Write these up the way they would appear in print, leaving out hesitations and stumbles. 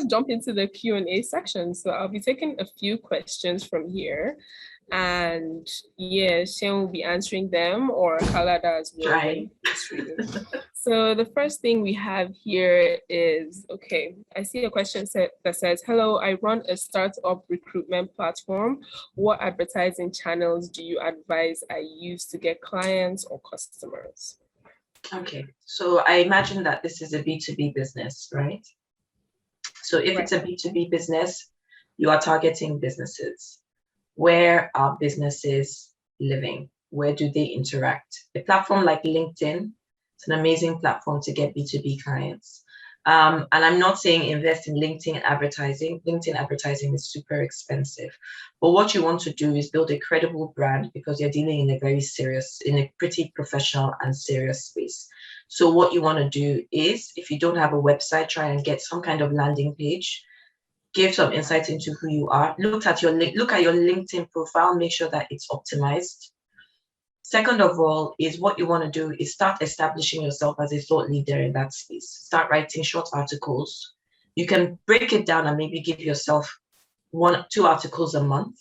just jump into the Q&A section. So I'll be taking a few questions from here. And yeah, Seun will be answering them, or Kalada as well. Right. So the first thing we have here is, okay, I see a question that says, hello, I run a startup recruitment platform. What advertising channels do you advise I use to get clients or customers? Okay, so I imagine that this is a B2B business, right? So if it's a B2B business, you are targeting businesses. Where are businesses living? Where do they interact? A platform like LinkedIn, it's an amazing platform to get B2B clients. And I'm not saying invest in LinkedIn advertising. LinkedIn advertising is super expensive. But what you want to do is build a credible brand, because you're dealing in a pretty professional and serious space. So what you want to do is, if you don't have a website, try and get some kind of landing page. Give some insight into who you are. Look at your LinkedIn profile, make sure that it's optimized. Second of all, is what you want to do is start establishing yourself as a thought leader in that space. Start writing short articles. You can break it down and maybe give yourself 1-2 articles a month.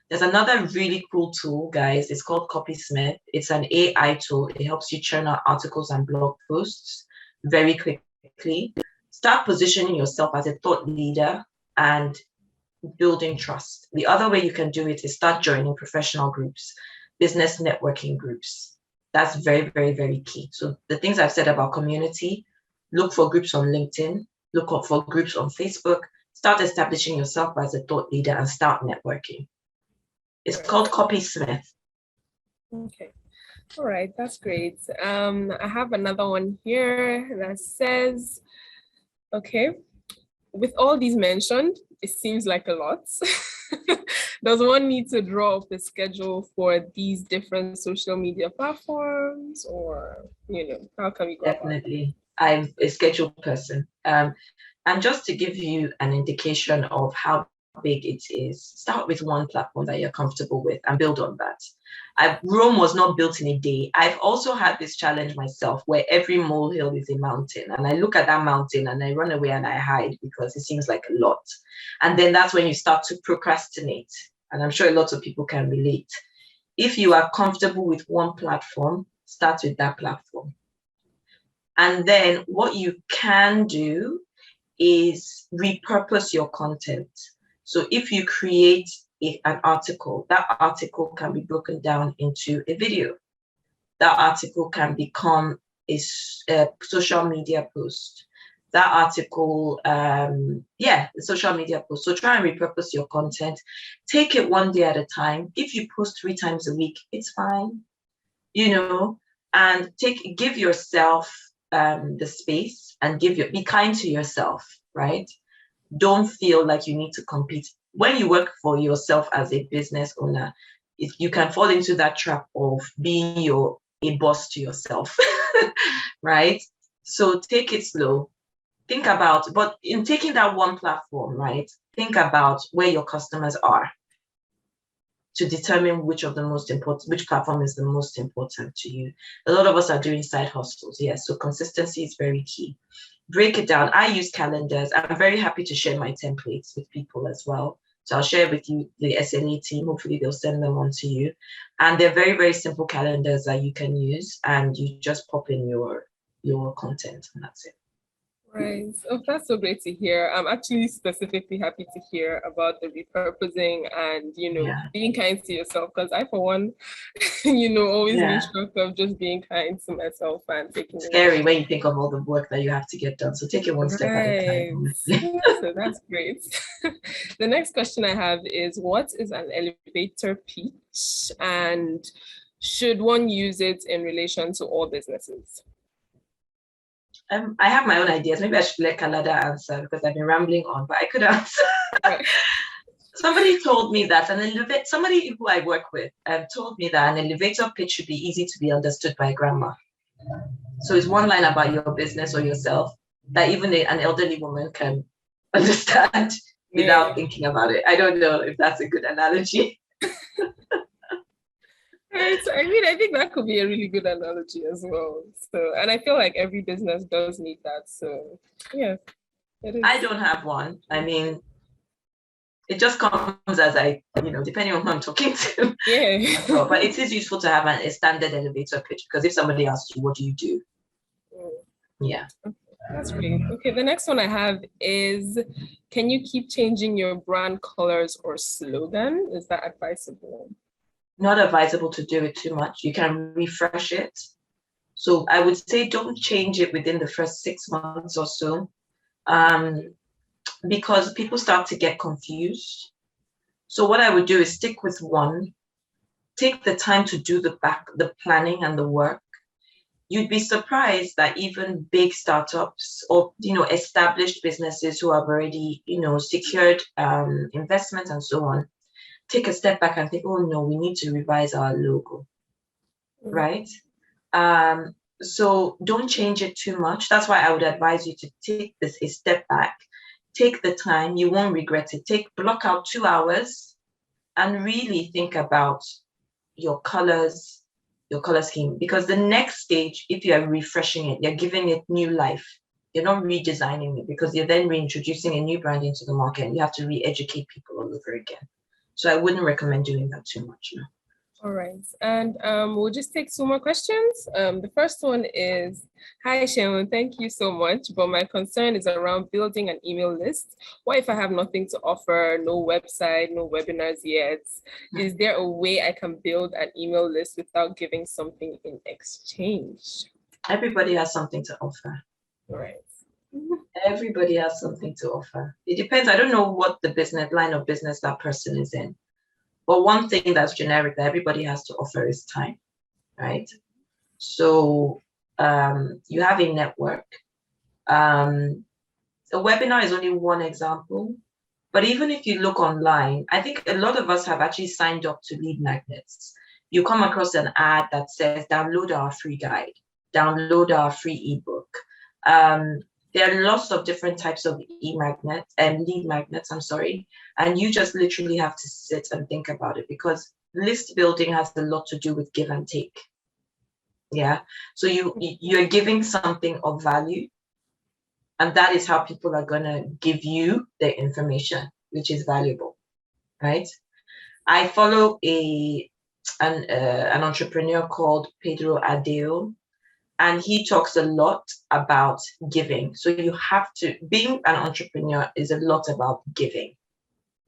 There's another really cool tool, guys. It's called Copysmith. It's an AI tool. It helps you churn out articles and blog posts very quickly. Start positioning yourself as a thought leader and building trust. The other way you can do it is start joining professional groups, business networking groups. That's very, very, very key. So the things I've said about community, look for groups on LinkedIn, look up for groups on Facebook, start establishing yourself as a thought leader and start networking. It's called Copysmith. Okay. All right, that's great. I have another one here that says, okay, with all these mentioned, it seems like a lot. Does one need to draw up a schedule for these different social media platforms, or, how can we go about it? Definitely. I'm a scheduled person. And just to give you an indication of how big it is, start with one platform that you're comfortable with and build on that. Rome was not built in a day. I've also had this challenge myself, where every molehill is a mountain, and I look at that mountain and I run away and I hide because it seems like a lot. And then that's when you start to procrastinate. And I'm sure a lot of people can relate. If you are comfortable with one platform, start with that platform. And then what you can do is repurpose your content. So if you create an article, that article can be broken down into a video. That article can become a social media post. That article, a social media post. So try and repurpose your content. Take it one day at a time. If you post 3 times a week, it's fine, and give yourself the space and be kind to yourself, right? Don't feel like you need to compete. When you work for yourself as a business owner, you can fall into that trap of being a boss to yourself, right? So take it slow. Think about, but in taking that one platform, right? Think about where your customers are to determine which platform is the most important to you. A lot of us are doing side hustles, yes. So consistency is very key. Break it down. I use calendars. I'm very happy to share my templates with people as well. So I'll share with you the SNE team. Hopefully they'll send them on to you. And they're very, very simple calendars that you can use, and you just pop in your content, and that's it. Right. Oh, that's so great to hear. I'm actually specifically happy to hear about the repurposing and, being kind to yourself. Because I, for one, always make sure of just being kind to myself and taking it. Scary when you think of all the work that you have to get done. So take it one step at a time. So that's great. The next question I have is, what is an elevator pitch, and should one use it in relation to all businesses? I have my own ideas. Maybe I should let Kalada answer, because I've been rambling on, but I could answer. Somebody told me that somebody who I work with told me that an elevator pitch should be easy to be understood by grandma. So it's one line about your business or yourself that even an elderly woman can understand without thinking about it. I don't know if that's a good analogy. Right. I think that could be a really good analogy as well. So, and I feel like every business does need that. So, yeah. It I is. don't have one. I mean, it just comes as depending on who I'm talking to. Yeah. But it is useful to have a standard elevator pitch, because if somebody asks you, what do you do? Yeah. That's great. Okay, the next one I have is, can you keep changing your brand colors or slogan? Is that advisable? Not advisable to do it too much. You can refresh it. So I would say don't change it within the first 6 months or so, because people start to get confused. So what I would do is stick with one, take the time to do the planning and the work. You'd be surprised that even big startups or established businesses who have already secured investment and so on, take a step back and think, oh no, we need to revise our logo, right? So don't change it too much. That's why I would advise you to take this a step back, take the time, you won't regret it. Block out 2 hours and really think about your colors, your color scheme, because the next stage, if you're refreshing it, you're giving it new life. You're not redesigning it, because you're then reintroducing a new brand into the market and you have to re-educate people all over again. So I wouldn't recommend doing that too much. No. All right, and we'll just take 2 more questions. The first one is, hi Seun, thank you so much, but my concern is around building an email list. What if I have nothing to offer, no website, no webinars yet? Is there a way I can build an email list without giving something in exchange? Everybody has something to offer. All right. Everybody has something to offer. It depends. I don't know what the line of business that person is in. But one thing that's generic that everybody has to offer is time, right? So you have a network. A webinar is only one example. But even if you look online, I think a lot of us have actually signed up to lead magnets. You come across an ad that says, download our free guide, download our free ebook. There are lots of different types of lead magnets, and you just literally have to sit and think about it, because list building has a lot to do with give and take. Yeah, so you're giving something of value, and that is how people are gonna give you their information, which is valuable, right? I follow an entrepreneur called Pedro Adeo. And he talks a lot about giving. So you have to, being an entrepreneur is a lot about giving,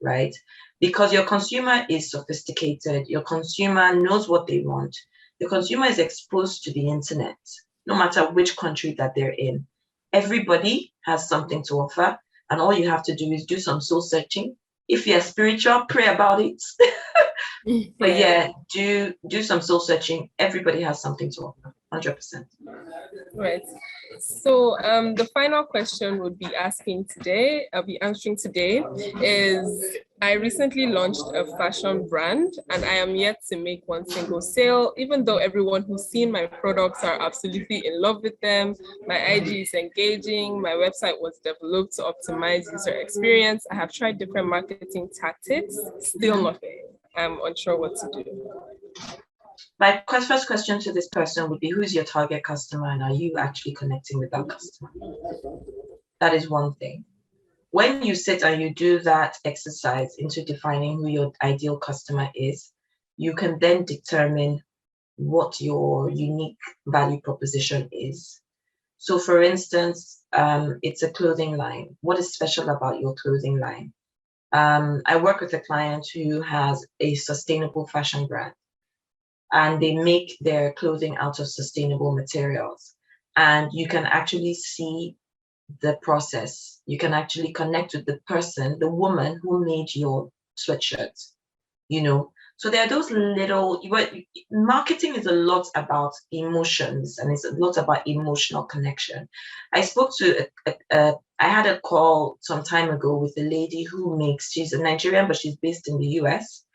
right? Because your consumer is sophisticated, your consumer knows what they want, your consumer is exposed to the internet, no matter which country that they're in. Everybody has something to offer, and all you have to do is do some soul searching. If you're spiritual, pray about it. But yeah, do some soul searching. Everybody has something to offer, 100%. Right. So the final question would be I'll be answering today is, I recently launched a fashion brand and I am yet to make one single sale, even though everyone who's seen my products are absolutely in love with them. My IG is engaging. My website was developed to optimize user experience. I have tried different marketing tactics, still nothing. I'm unsure what to do. My first question to this person would be, who's your target customer, and are you actually connecting with that customer? That is one thing. When you sit and you do that exercise into defining who your ideal customer is, you can then determine what your unique value proposition is. So for instance, it's a clothing line. What is special about your clothing line? I work with a client who has a sustainable fashion brand, and they make their clothing out of sustainable materials. And you can actually see the process. You can actually connect with the person, the woman who made your sweatshirt, So there are those little, marketing is a lot about emotions, and it's a lot about emotional connection. I spoke to, I had a call some time ago with a lady she's a Nigerian, but she's based in the US,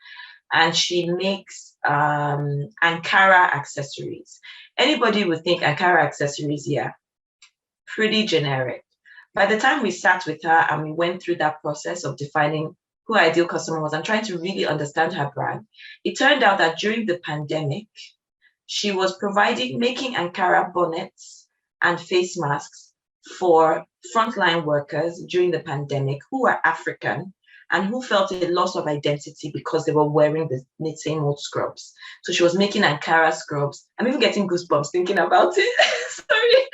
and she makes Ankara accessories. Anybody would think Ankara accessories, yeah, pretty generic. By the time we sat with her and we went through that process of defining who our ideal customer was and trying to really understand her brand, it turned out that during the pandemic, she was making Ankara bonnets and face masks for frontline workers during the pandemic who were African and who felt a loss of identity because they were wearing the same old scrubs. So she was making Ankara scrubs. I'm even getting goosebumps thinking about it. Sorry.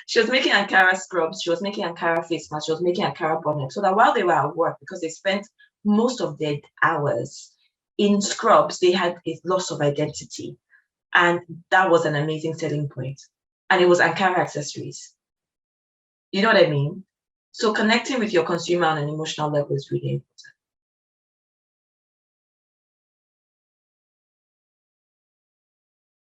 She was making Ankara scrubs. She was making Ankara face masks. She was making Ankara bonnet. So that while they were at work, because they spent most of their hours in scrubs, they had a loss of identity. And that was an amazing selling point. And it was Ankara accessories. You know what I mean? So connecting with your consumer on an emotional level is really important.